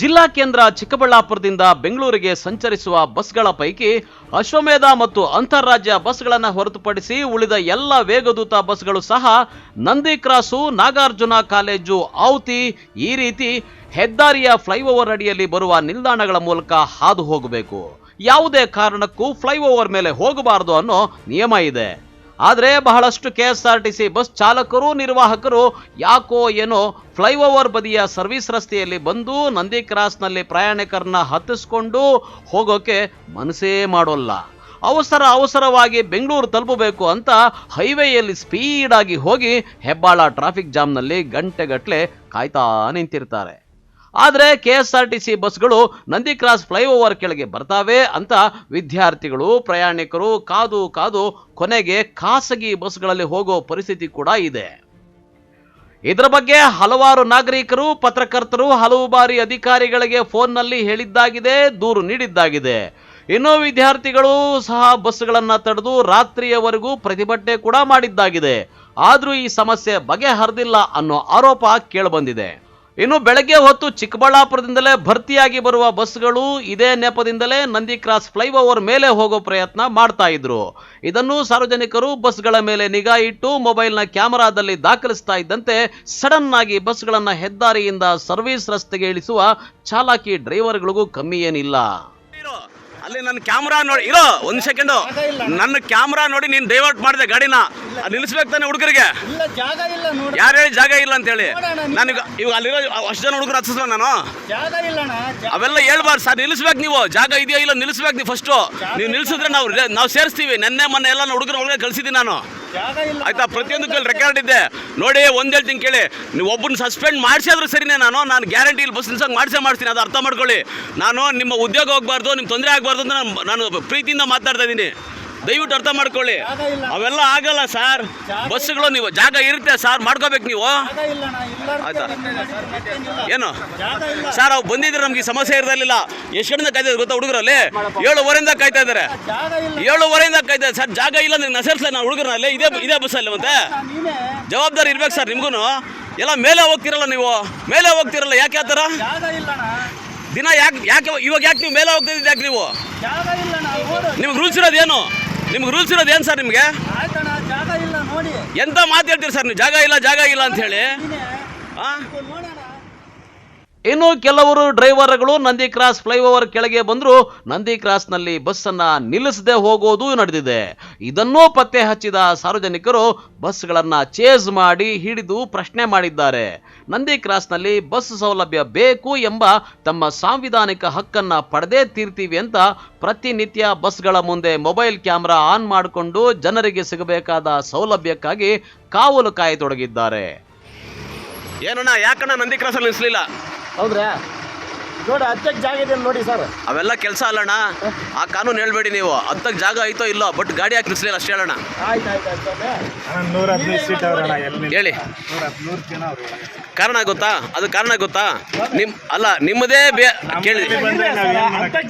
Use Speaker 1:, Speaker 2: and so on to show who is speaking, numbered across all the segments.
Speaker 1: ಜಿಲ್ಲಾ ಕೇಂದ್ರ ಚಿಕ್ಕಬಳ್ಳಾಪುರದಿಂದ ಬೆಂಗಳೂರಿಗೆ ಸಂಚರಿಸುವ ಬಸ್ಗಳ ಪೈಕಿ ಅಶ್ವಮೇಧ ಮತ್ತು ಅಂತಾರಾಜ್ಯ ಬಸ್ಗಳನ್ನು ಹೊರತುಪಡಿಸಿ ಉಳಿದ ಎಲ್ಲ ವೇಗದೂತ ಬಸ್ಗಳು ಸಹ ನಂದಿ ಕ್ರಾಸು, ನಾಗಾರ್ಜುನ ಕಾಲೇಜು, ಔತಿ ಈ ರೀತಿ ಹೆದ್ದಾರಿಯ ಫ್ಲೈಓವರ್ ಅಡಿಯಲ್ಲಿ ಬರುವ ನಿಲ್ದಾಣಗಳ ಮೂಲಕ ಹಾದು ಹೋಗಬೇಕು. ಯಾವುದೇ ಕಾರಣಕ್ಕೂ ಫ್ಲೈಓವರ್ ಮೇಲೆ ಹೋಗಬಾರದು ಅನ್ನೋ ನಿಯಮ ಇದೆ. ಆದರೆ ಬಹಳಷ್ಟು ಕೆಎಸ್ಆರ್ಟಿಸಿ ಬಸ್ ಚಾಲಕರು, ನಿರ್ವಾಹಕರು ಯಾಕೋ ಏನೋ ಫ್ಲೈಓವರ್ ಬದಿಯ ಸರ್ವಿಸ್ ರಸ್ತೆಯಲ್ಲಿ ಬಂದು ನಂದಿ ಕ್ರಾಸ್ನಲ್ಲಿ ಪ್ರಯಾಣಿಕರನ್ನ ಹತ್ತಿಸ್ಕೊಂಡು ಹೋಗೋಕೆ ಮನಸ್ಸೇ ಮಾಡೋಲ್ಲ. ಅವಸರವಾಗಿ ಬೆಂಗಳೂರು ತಲುಪಬೇಕು ಅಂತ ಹೈವೇಯಲ್ಲಿ ಸ್ಪೀಡ್ ಆಗಿ ಹೋಗಿ ಹೆಬ್ಬಾಳ ಟ್ರಾಫಿಕ್ ಜಾಮ್ನಲ್ಲಿ ಗಂಟೆಗಟ್ಟಲೆ ಕಾಯ್ತಾ ನಿಂತಿರ್ತಾರೆ. ಆದರೆ ಕೆಎಸ್ಆರ್ಟಿಸಿ ಬಸ್ಗಳು ನಂದಿ ಕ್ರಾಸ್ ಫ್ಲೈಓವರ್ ಕೆಳಗೆ ಬರ್ತಾವೆ ಅಂತ ವಿದ್ಯಾರ್ಥಿಗಳು, ಪ್ರಯಾಣಿಕರು ಕಾದು ಕೊನೆಗೆ ಖಾಸಗಿ ಬಸ್ಗಳಲ್ಲಿ ಹೋಗೋ ಪರಿಸ್ಥಿತಿ ಕೂಡ ಇದೆ. ಇದರ ಬಗ್ಗೆ ಹಲವಾರು ನಾಗರಿಕರು, ಪತ್ರಕರ್ತರು ಹಲವು ಬಾರಿ ಅಧಿಕಾರಿಗಳಿಗೆ ಫೋನ್ನಲ್ಲಿ ಹೇಳಿದ್ದಾಗಿದೆ, ದೂರು ನೀಡಿದ್ದಾಗಿದೆ. ಇನ್ನು ವಿದ್ಯಾರ್ಥಿಗಳು ಸಹ ಬಸ್ಗಳನ್ನು ತಡೆದು ರಾತ್ರಿಯವರೆಗೂ ಪ್ರತಿಭಟನೆ ಕೂಡ ಮಾಡಿದ್ದಾಗಿದೆ. ಆದರೂ ಈ ಸಮಸ್ಯೆ ಬಗೆಹರಿದಿಲ್ಲ ಅನ್ನೋ ಆರೋಪ ಕೇಳಿಬಂದಿದೆ. ಇನ್ನು ಬೆಳಗ್ಗೆ ಹೊತ್ತು ಚಿಕ್ಕಬಳ್ಳಾಪುರದಿಂದಲೇ ಭರ್ತಿಯಾಗಿ ಬರುವ ಬಸ್ಗಳು ಇದೇ ನೆಪದಿಂದಲೇ ನಂದಿ ಕ್ರಾಸ್ ಫ್ಲೈಓವರ್ ಮೇಲೆ ಹೋಗೋ ಪ್ರಯತ್ನ ಮಾಡ್ತಾ ಇದ್ರು. ಇದನ್ನು ಸಾರ್ವಜನಿಕರು ಬಸ್ಗಳ ಮೇಲೆ ನಿಗಾ ಇಟ್ಟು ಮೊಬೈಲ್ನ ಕ್ಯಾಮೆರಾದಲ್ಲಿ ದಾಖಲಿಸ್ತಾ ಇದ್ದಂತೆ ಸಡನ್ ಆಗಿ ಬಸ್ಗಳನ್ನ ಹೆದ್ದಾರಿಯಿಂದ ಸರ್ವಿಸ್ ರಸ್ತೆಗೆ ಇಳಿಸುವ ಚಾಲಾಕಿ ಡ್ರೈವರ್ಗಳಿಗೂ ಕಮ್ಮಿ ಏನಿಲ್ಲ.
Speaker 2: ಅಲ್ಲಿ ನನ್ನ ಕ್ಯಾಮ್ರಾ ನೋಡಿ, ಇರೋ ಒಂದು ಸೆಕೆಂಡು, ನನ್ನ ಕ್ಯಾಮ್ರಾ ನೋಡಿ ನೀನು ಡೈವರ್ಟ್ ಮಾಡಿದೆ ಗಾಡಿನ. ನಿಲ್ಲಿಸ್ಬೇಕು ತಾನೆ ಹುಡುಗರಿಗೆ? ಯಾರು ಹೇಳಿ ಜಾಗ ಇಲ್ಲ ಅಂತ ಹೇಳಿ? ನನಗೆ ಇವಾಗ ಅಲ್ಲಿರೋ ಅಷ್ಟು ಜನ ಹುಡುಗರು ಹತ್ತಿಸ್ಲ ನಾನು? ಅವೆಲ್ಲ ಹೇಳ್ಬಾರ್ದು ಸರ್. ನಿಲ್ಲಿಸ್ಬೇಕು ನೀವು, ಜಾಗ ಇದೆಯಾ ಇಲ್ಲ ನಿಲ್ಲಿಸ್ಬೇಕು ನೀವು ಫಸ್ಟು. ನೀವು ನಿಲ್ಲಿಸಿದ್ರೆ ನಾವು ಸೇರಿಸ್ತೀವಿ. ಮೊನ್ನೆ ಎಲ್ಲ ಹುಡುಗರು ಒಳಗೆ ಕಳಿಸಿದ್ದೀನಿ ನಾನು, ಆಯ್ತಾ? ಪ್ರತಿಯೊಂದು ರೆಕಾರ್ಡ್ ಇದೆ ನೋಡಿ. ಒಂದು ಹೇಳ್ತೀನಿ ಕೇಳಿ, ನೀವು ಒಬ್ಬನ ಸಸ್ಪೆಂಡ್ ಮಾಡಿಸಿದ್ರು ಸರಿನೇ, ನಾನು ಗ್ಯಾರಂಟಿ ಇಲ್ಲಿ ಬಸ್ ನಿಲ್ಸಂಗೆ ಮಾಡಿಸ್ತೀನಿ. ಅದು ಅರ್ಥ ಮಾಡ್ಕೊಳ್ಳಿ. ನಾನು ನಿಮ್ಮ ಉದ್ಯೋಗ ಹೋಗ್ಬಾರ್ದು, ನಿಮ್ಮ ತೊಂದರೆ ಆಗಬಾರ್ದು ಅಂತ ನಾನು ಪ್ರೀತಿಯಿಂದ ಮಾತಾಡ್ತಾ ಇದ್ದೀನಿ. ದಯವಿಟ್ಟು ಅರ್ಥ ಮಾಡ್ಕೊಳ್ಳಿ. ಅವೆಲ್ಲ ಆಗಲ್ಲ ಸರ್. ಬಸ್ಸುಗಳು ನೀವು ಜಾಗ ಇರುತ್ತೆ ಸರ್, ಮಾಡ್ಕೋಬೇಕು ನೀವು, ಆಯ್ತಾ? ಏನು ಸರ್, ಅವು ಬಂದಿದ್ರೆ ನಮ್ಗೆ ಈ ಸಮಸ್ಯೆ ಇರಲಿಲ್ಲ. ಎಷ್ಟು ಕಡೆಯಿಂದ ಕಾಯ್ತಾ ಗೊತ್ತಾ ಹುಡುಗರಲ್ಲಿ? 7:15 ಕಾಯ್ತಾ ಇದ್ದಾರೆ. 7:15 ಕಾಯ್ತಾ ಇದ್ದಾರೆ ಸರ್. ಜಾಗ ಇಲ್ಲ ನೀವು ನಸರ್ಸ್ಲ ನಾನು ಹುಡುಗರಲ್ಲಿ ಇದೇ ಬಸ್ಸಲ್ಲಿ. ಮತ್ತೆ ಜವಾಬ್ದಾರಿ ಇರ್ಬೇಕು ಸರ್ ನಿಮ್ಗೂ. ಎಲ್ಲ ಮೇಲೆ ಹೋಗ್ತಿರಲ್ಲ ನೀವು, ಮೇಲೆ ಹೋಗ್ತಿರಲ್ಲ. ಯಾಕೆ ಆ ಥರ ದಿನ ಯಾಕೆ ಇವಾಗ ಯಾಕೆ ನೀವು ಮೇಲೆ ಹೋಗ್ತಿದ್ದೀರಿ? ಯಾಕೆ ನೀವು? ನಿಮ್ಗೆ ರೂಲ್ಸ್ ಇರೋದೇನು? ಸರ್ ನಿಮಗೆ ಎಂತ ಮಾತು ಹೇಳ್ತೀರಿ ಸರ್ ನೀವು? ಜಾಗ ಇಲ್ಲ ಅಂತ ಹೇಳಿ.
Speaker 1: ಇನ್ನು ಕೆಲವರು ಡ್ರೈವರ್ಗಳು ನಂದಿ ಕ್ರಾಸ್ ಫ್ಲೈಓವರ್ ಕೆಳಗೆ ಬಂದರೂ ನಂದಿ ಕ್ರಾಸ್ನಲ್ಲಿ ಬಸ್ಸನ್ನು ನಿಲ್ಲಿಸದೆ ಹೋಗೋದು ನಡೆದಿದೆ. ಇದನ್ನೂ ಪತ್ತೆ ಹಚ್ಚಿದ ಸಾರ್ವಜನಿಕರು ಬಸ್ಗಳನ್ನು ಚೇಸ್ ಮಾಡಿ ಹಿಡಿದು ಪ್ರಶ್ನೆ ಮಾಡಿದ್ದಾರೆ. ನಂದಿ ಕ್ರಾಸ್ನಲ್ಲಿ ಬಸ್ ಸೌಲಭ್ಯ ಬೇಕು ಎಂಬ ತಮ್ಮ ಸಾಂವಿಧಾನಿಕ ಹಕ್ಕನ್ನು ಪಡೆದೇ ತೀರ್ತೀವಿ ಅಂತ ಪ್ರತಿನಿತ್ಯ ಬಸ್ಗಳ ಮುಂದೆ ಮೊಬೈಲ್ ಕ್ಯಾಮೆರಾ ಆನ್ ಮಾಡಿಕೊಂಡು ಜನರಿಗೆ ಸಿಗಬೇಕಾದ ಸೌಲಭ್ಯಕ್ಕಾಗಿ ಕಾವಲು ಕಾಯತೊಡಗಿದ್ದಾರೆ.
Speaker 2: ಏನಣ್ಣ, ಯಾಕಣ್ಣ ನಂದಿ ಕ್ರಾಸಲ್ಲಿ ನಿಲ್ಲಿಸಲಿಲ್ಲ?
Speaker 3: ಹೌದ್ರಾ? ನೋಡಿ, ಹತ್ತಕ್ಕೆ ಜಾಗ ಇದೆ ನೋಡಿ ಸರ್.
Speaker 2: ಅವೆಲ್ಲ ಕೆಲಸ ಅಲ್ಲಣ್ಣ. ಆ ಕಾನೂನು ಹೇಳ್ಬೇಡಿ ನೀವು. ಹತ್ತಕ್ಕೆ ಜಾಗ ಐತೋ ಇಲ್ಲೋ, ಬಟ್ ಗಾಡಿ ಹಾಕಿ ನಿಲ್ಲಿಸಲಿಲ್ಲ ಅಷ್ಟೇ ಹೇಳೋಣ. ಹೇಳಿ, ಕಾರಣ ಗೊತ್ತಾ? ಅದು ಕಾರಣ ಗೊತ್ತಾ? ನಿಮ್ಮದೇ ಕೇಳಿ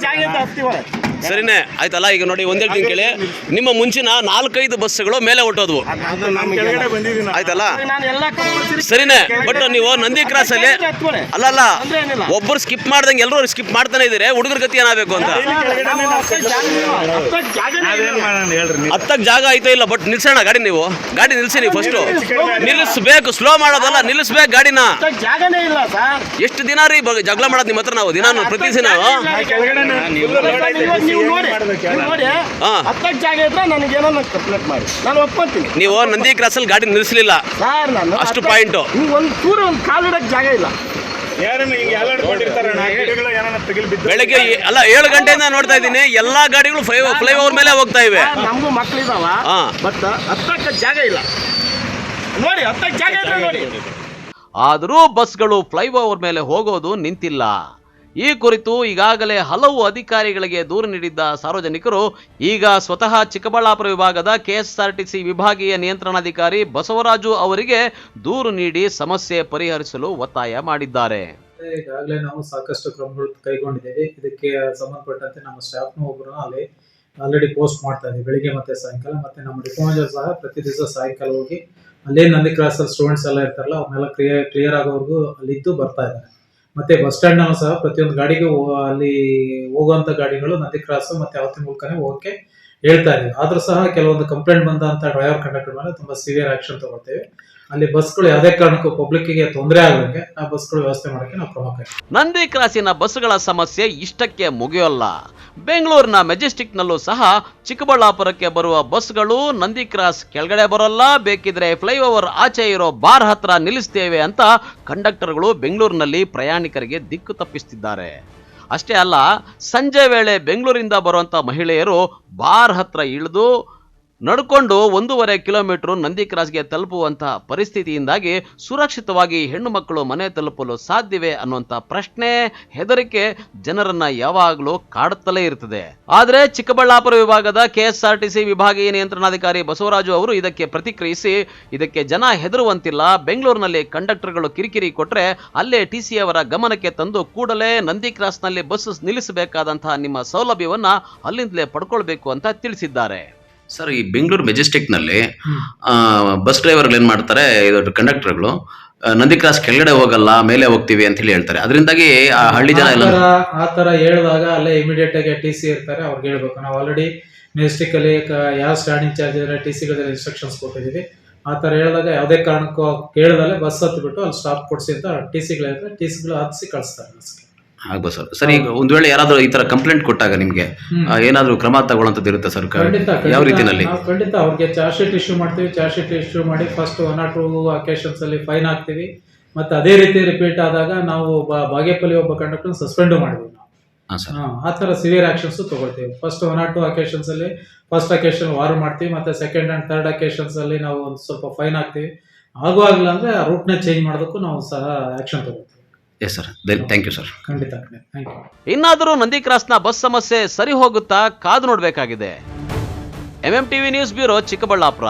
Speaker 2: ಸರಿನೇ ಆಯ್ತಲ್ಲ. ಈಗ ನೋಡಿ, ಒಂದ್ ಹೇಳ್ತೀನಿ ಕೇಳಿ. ನಿಮ್ಮ ಮುಂಚಿನ 4-5 ಬಸ್ಗಳು ಮೇಲೆ ಹೊಟ್ಟೋದ್ವು, ಆಯ್ತಲ್ಲ? ಸರಿನೇ. ಬಟ್ ನೀವು ನಂದಿ ಕ್ರಾಸ್ ಅಲ್ಲಿ ಅಲ್ಲ ಒಬ್ಬರು ಸ್ಕಿಪ್ ಮಾಡ್ದಂಗೆ ಎಲ್ಲರೂ ಸ್ಕಿಪ್ ಮಾಡ್ತಾನೆ ಇದ್ದೀರಿ. ಹುಡುಗರ ಗತಿ ಏನಾಗಬೇಕು ಅಂತ. ಹತ್ತಕ್ಕೆ ಜಾಗ ಆಯ್ತೋ ಇಲ್ಲ, ಬಟ್ ನಿಲ್ಸೋಣ ಗಾಡಿ. ನೀವು ಗಾಡಿ ನಿಲ್ಸಿ, ನೀವು ಫಸ್ಟ್ ನಿಲ್ಲಿಸ್ಬೇಕು. ಸ್ಲೋ ಮಾಡೋದಲ್ಲ, ನಿಲ್ಲಿಸ್ಬೇಕು ಗಾಡಿನ. ಎಷ್ಟು ದಿನ ರೀ ಜಗಳ ಮಾಡೋದು ನಿಮ್ಮ ಹತ್ರ? ನಾವು ದಿನ ಪ್ರತಿ ದಿನ ನೀವು ನಂದಿ ಕ್ರಾಸ್ ಅಲ್ಲಿ ಗಾಡಿ ನಿಲ್ಲಿಸಲಿಲ್ಲ, ಅಷ್ಟು ಪಾಯಿಂಟ್.
Speaker 3: ಜಾಗ ಇಲ್ಲ.
Speaker 2: ಬೆಳಗ್ಗೆ 7 ಗಂಟೆಯಿಂದ ನೋಡ್ತಾ ಇದ್ದೀನಿ, ಎಲ್ಲಾ ಗಾಡಿಗಳು ಫ್ಲೈಓವರ್ ಮೇಲೆ ಹೋಗ್ತಾ ಇವೆ.
Speaker 3: ನಮಗೂ ಮಕ್ಕಳಿದಾವ, ಬಟ್ ಹತ್ತಕ್ಕೆ ಜಾಗ ಇಲ್ಲ ನೋಡಿ. ಹತ್ತಕ್ಕೆ ಜಾಗ ಇಲ್ಲ ನೋಡಿ.
Speaker 1: ಆದರೂ ಬಸ್ಗಳು ಫ್ಲೈಓವರ್ ಮೇಲೆ ಹೋಗೋದು ನಿಂತಿಲ್ಲ. ಈ ಕುರಿತು ಈಗಾಗಲೇ ಹಲವು ಅಧಿಕಾರಿಗಳಿಗೆ ದೂರು ನೀಡಿದ್ದ ಸಾರ್ವಜನಿಕರು ಈಗ ಸ್ವತಃ ಚಿಕ್ಕಬಳ್ಳಾಪುರ ವಿಭಾಗದ ಕೆಎಸ್ಆರ್ಟಿಸಿ ವಿಭಾಗೀಯ ನಿಯಂತ್ರಣಾಧಿಕಾರಿ ಬಸವರಾಜು ಅವರಿಗೆ ದೂರು ನೀಡಿ ಸಮಸ್ಯೆ ಪರಿಹರಿಸಲು ಒತ್ತಾಯ ಮಾಡಿದ್ದಾರೆ.
Speaker 4: ಈಗಾಗಲೇ ನಾವು ಸಾಕಷ್ಟು ಕ್ರಮಗಳು ಕೈಗೊಂಡಿದ್ದೇವೆ. ಇದಕ್ಕೆ ಸಂಬಂಧಪಟ್ಟಂತೆ ನಮ್ಮ ಸ್ಟಾಫ್ನ ಒಬ್ಬರು ಅಲ್ಲಿ ಆಲ್ರೆಡಿ ಪೋಸ್ಟ್ ಮಾಡ್ತಾ ಇದ್ದೀವಿ, ಬೆಳಿಗ್ಗೆ ಮತ್ತೆ ಸಾಯಂಕಾಲ. ಮತ್ತೆ ನಮ್ಮ ಡಿಪೋ ಸಹ ಪ್ರತಿ ದಿವಸ ಸಾಯಂಕಾಲ ಹೋಗಿ ಅಲ್ಲೇ ನಂದಿ ಕ್ರಾಸಲ್ಲಿ ಸ್ಟೂಡೆಂಟ್ಸ್ ಎಲ್ಲ ಇರ್ತಾರಲ್ಲ, ಅವನ್ನೆಲ್ಲ ಕ್ಲಿಯರ್ ಆಗೋವರೆಗೂ ಅಲ್ಲಿದ್ದು ಬರ್ತಾ ಇದ್ದಾರೆ. ಮತ್ತೆ ಬಸ್ ಸ್ಟ್ಯಾಂಡ್ ನಲ್ಲೂ ಸಹ ಪ್ರತಿಯೊಂದು ಗಾಡಿಗೂ ಅಲ್ಲಿ ಹೋಗುವಂತ ಗಾಡಿಗಳು ನಂದಿ ಕ್ರಾಸ್ ಮತ್ತೆ ಅವತಿ ಮೂಲಕನೇ ಹೋಗಕ್ಕೆ ಹೇಳ್ತಾ ಇದೀವಿ. ಆದ್ರೂ ಸಹ ಕೆಲವೊಂದು ಕಂಪ್ಲೇಂಟ್ ಬಂದಂತ ಡ್ರೈವರ್ ಕಂಡಕ್ಟರ್ ಮೇಲೆ ತುಂಬಾ ಸಿವಿಯರ್ ಆಕ್ಷನ್ ತಗೊಳ್ತೇವೆ. ಅಲ್ಲಿ ಬಸ್ಗಳು ಯಾವುದೇ ಕಾರಣಕ್ಕೂ ಪಬ್ಲಿಕ್ಗೆ ತೊಂದರೆ ಆಗದಂಗೆ ಆ ಬಸ್ಗಳು ವ್ಯವಸ್ಥೆ ಮಾಡಕ್ಕೆ ನಾವು ಕ್ರಮ ಕೈಗೊಳ್ತೀವಿ.
Speaker 1: ನಂದಿ ಕ್ರಾಸಿನ ಬಸ್ಗಳ ಸಮಸ್ಯೆ ಇಷ್ಟಕ್ಕೆ ಮುಗಿಯೋಲ್ಲ. ಬೆಂಗಳೂರಿನ ಮೆಜೆಸ್ಟಿಕ್ನಲ್ಲೂ ಸಹ ಚಿಕ್ಕಬಳ್ಳಾಪುರಕ್ಕೆ ಬರುವ ಬಸ್ಗಳು ನಂದಿ ಕ್ರಾಸ್ ಕೆಳಗಡೆ ಬರೋಲ್ಲ, ಬೇಕಿದ್ರೆ ಫ್ಲೈಓವರ್ ಆಚೆ ಇರೋ ಬಾರ್ ಹತ್ರ ನಿಲ್ಲಿಸ್ತೇವೆ ಅಂತ ಕಂಡಕ್ಟರ್ಗಳು ಬೆಂಗಳೂರಿನಲ್ಲಿ ಪ್ರಯಾಣಿಕರಿಗೆ ದಿಕ್ಕು ತಪ್ಪಿಸುತ್ತಿದ್ದಾರೆ. ಅಷ್ಟೇ ಅಲ್ಲ, ಸಂಜೆ ವೇಳೆ ಬೆಂಗಳೂರಿಂದ ಬರುವಂತ ಮಹಿಳೆಯರು ಬಾರ್ ಹತ್ರ ಇಳಿದು ನಡ್ಕೊಂಡು 1.5 ಕಿಲೋಮೀಟರ್ ನಂದಿ ಕ್ರಾಸ್ಗೆ ತಲುಪುವಂತ ಪರಿಸ್ಥಿತಿಯಿಂದಾಗಿ ಸುರಕ್ಷಿತವಾಗಿ ಹೆಣ್ಣು ಮಕ್ಕಳು ಮನೆ ತಲುಪಲು ಸಾಧ್ಯವೇ ಅನ್ನುವಂತ ಪ್ರಶ್ನೆ, ಹೆದರಿಕೆ ಜನರನ್ನ ಯಾವಾಗಲೂ ಕಾಡುತ್ತಲೇ ಇರ್ತದೆ. ಆದರೆ ಚಿಕ್ಕಬಳ್ಳಾಪುರ ವಿಭಾಗದ ಕೆಎಸ್ಆರ್ಟಿಸಿ ವಿಭಾಗೀಯ ನಿಯಂತ್ರಣಾಧಿಕಾರಿ ಬಸವರಾಜು ಅವರು ಇದಕ್ಕೆ ಪ್ರತಿಕ್ರಿಯಿಸಿ, ಇದಕ್ಕೆ ಜನ ಹೆದರುವಂತಿಲ್ಲ, ಬೆಂಗಳೂರಿನಲ್ಲಿ ಕಂಡಕ್ಟರ್ಗಳು ಕಿರಿಕಿರಿ ಕೊಟ್ರೆ ಅಲ್ಲೇ ಟಿಸಿ ಅವರ ಗಮನಕ್ಕೆ ತಂದು ಕೂಡಲೇ ನಂದಿ ಕ್ರಾಸ್ನಲ್ಲಿ ಬಸ್ ನಿಲ್ಲಿಸಬೇಕಾದಂತಹ ನಿಮ್ಮ ಸೌಲಭ್ಯವನ್ನ ಅಲ್ಲಿಂದಲೇ ಪಡ್ಕೊಳ್ಬೇಕು ಅಂತ ತಿಳಿಸಿದ್ದಾರೆ.
Speaker 2: ಸರ್, ಈ ಬೆಂಗಳೂರು ಮೆಜೆಸ್ಟಿಕ್ನಲ್ಲಿ ಬಸ್ ಡ್ರೈವರ್ಗಳು ಏನು ಮಾಡ್ತಾರೆ, ಇದು ಕಂಡಕ್ಟರ್ಗಳು ನಂದಿ ಕ್ರಾಸ್ ಕೆಳಗಡೆ ಹೋಗಲ್ಲ, ಮೇಲೆ ಹೋಗ್ತೀವಿ ಅಂತ ಹೇಳಿ ಹೇಳ್ತಾರೆ. ಅದರಿಂದಾಗಿ ಆ ಹಳ್ಳಿ ಜನ ಎಲ್ಲ
Speaker 4: ಆ ತರ ಹೇಳಿದಾಗ ಅಲ್ಲೇ ಇಮಿಡಿಯೇಟ್ ಆಗಿ ಟಿಸಿ ಇರ್ತಾರೆ, ಅವ್ರಿಗೆ ಹೇಳ್ಬೇಕು. ನಾವು ಆಲ್ರೆಡಿ ಮೆಜೆಸ್ಟಿಕ್ ಅಲ್ಲಿ ಯಾವ ಸ್ಟ್ಯಾಂಡ್ ಇನ್ಚಾರ್ಜ್ ಇದ್ದಾರೆ ಟಿಸಿಗಳ ಇನ್ಸ್ಟ್ರಕ್ಷನ್ಸ್ ಕೊಟ್ಟಿದ್ದೀವಿ. ಆ ತರ ಹೇಳಿದಾಗ ಯಾವುದೇ ಕಾರಣಕ್ಕೂ ಕೇಳದಲ್ಲೇ ಬಸ್ ಹತ್ಬಿಟ್ಟು ಅಲ್ಲಿ ಸ್ಟಾಪ್ ಕೊಡಿಸಿ ಅಂತ ಟಿಸಿಗಳಿದ್ರೆ ಟಿಸಿಗಳು ಹತ್ತಿಸಿ ಕಳಿಸ್ತಾರೆ ಬಸ್ಗೆ.
Speaker 2: ಆಗ್ಬೋದು ಸರ್. ಸರ್, ಈಗ ಒಂದ್ ವೇಳೆ ಯಾರಾದ್ರೂ ಈ ತರ ಕಂಪ್ಲೇಂಟ್ ಕೊಟ್ಟಾಗ ನಿಮ್ಗೆ ಏನಾದ್ರೂ ಕ್ರಮ ತಗೊಳ್ಳೋಂಥದ್ದು ಇರುತ್ತೆ ಸರ್? ಯಾವ ರೀತಿಯಲ್ಲಿ?
Speaker 4: ನಾವು ಖಂಡಿತ ಅವ್ರಿಗೆ ಚಾರ್ಜ್ ಶೀಟ್ ಇಶ್ಯೂ ಮಾಡ್ತೀವಿ. ಚಾರ್ಜ್ ಶೀಟ್ ಇಶ್ಯೂ ಮಾಡಿ ಫಸ್ಟ್ 1 or 2 ಅಕೇಶನ್ಸ್ ಅಲ್ಲಿ ಫೈನ್ ಹಾಕ್ತೀವಿ. ಮತ್ತೆ ಅದೇ ರೀತಿ ರಿಪೀಟ್ ಆದಾಗ ನಾವು ಬಾಗೇಪಲ್ಲಿ ಒಬ್ಬ ಕಂಡಕ್ಟರ್ ಸಸ್ಪೆಂಡ್ ಮಾಡಿದ್ವಿ ನಾವು. ಆ ತರ ಸಿವಿಯರ್ ಆಕ್ಷನ್ಸ್ ತಗೊಳ್ತೀವಿ. ಫಸ್ಟ್ 1 or 2 ಅಕೇಶನ್ಸ್ ಅಲ್ಲಿ ಫಸ್ಟ್ ಅಕೇಶನ್ ವಾರ್ ಮಾಡ್ತೀವಿ. ಮತ್ತೆ ಸೆಕೆಂಡ್ ಅಂಡ್ ಥರ್ಡ್ ಅಕೇಶನ್ಸ್ ಅಲ್ಲಿ ನಾವು ಒಂದು ಸ್ವಲ್ಪ ಫೈನ್ ಹಾಕ್ತೀವಿ. ಆಗುವಾಗಿಲ್ಲ ಅಂದ್ರೆ ಆ ರೂಟ್ ನ ಚೇಂಜ್ ಮಾಡೋದಕ್ಕೂ ನಾವು ಸಹ ಆಕ್ಷನ್ ತಗೊಳ್ತೀವಿ.
Speaker 2: Yes sir, thank you sir.
Speaker 4: ಖಂಡಿತ, ಥ್ಯಾಂಕ್ ಯು.
Speaker 1: ಇನ್ನಾದರೂ ನಂದಿ ಕ್ರಾಸ್ನ ಬಸ್ ಸಮಸ್ಯೆ ಸರಿ ಹೋಗುತ್ತಾ ಕಾದು ನೋಡಬೇಕಾಗಿದೆ. MMTV news bureau, Chikkaballapur.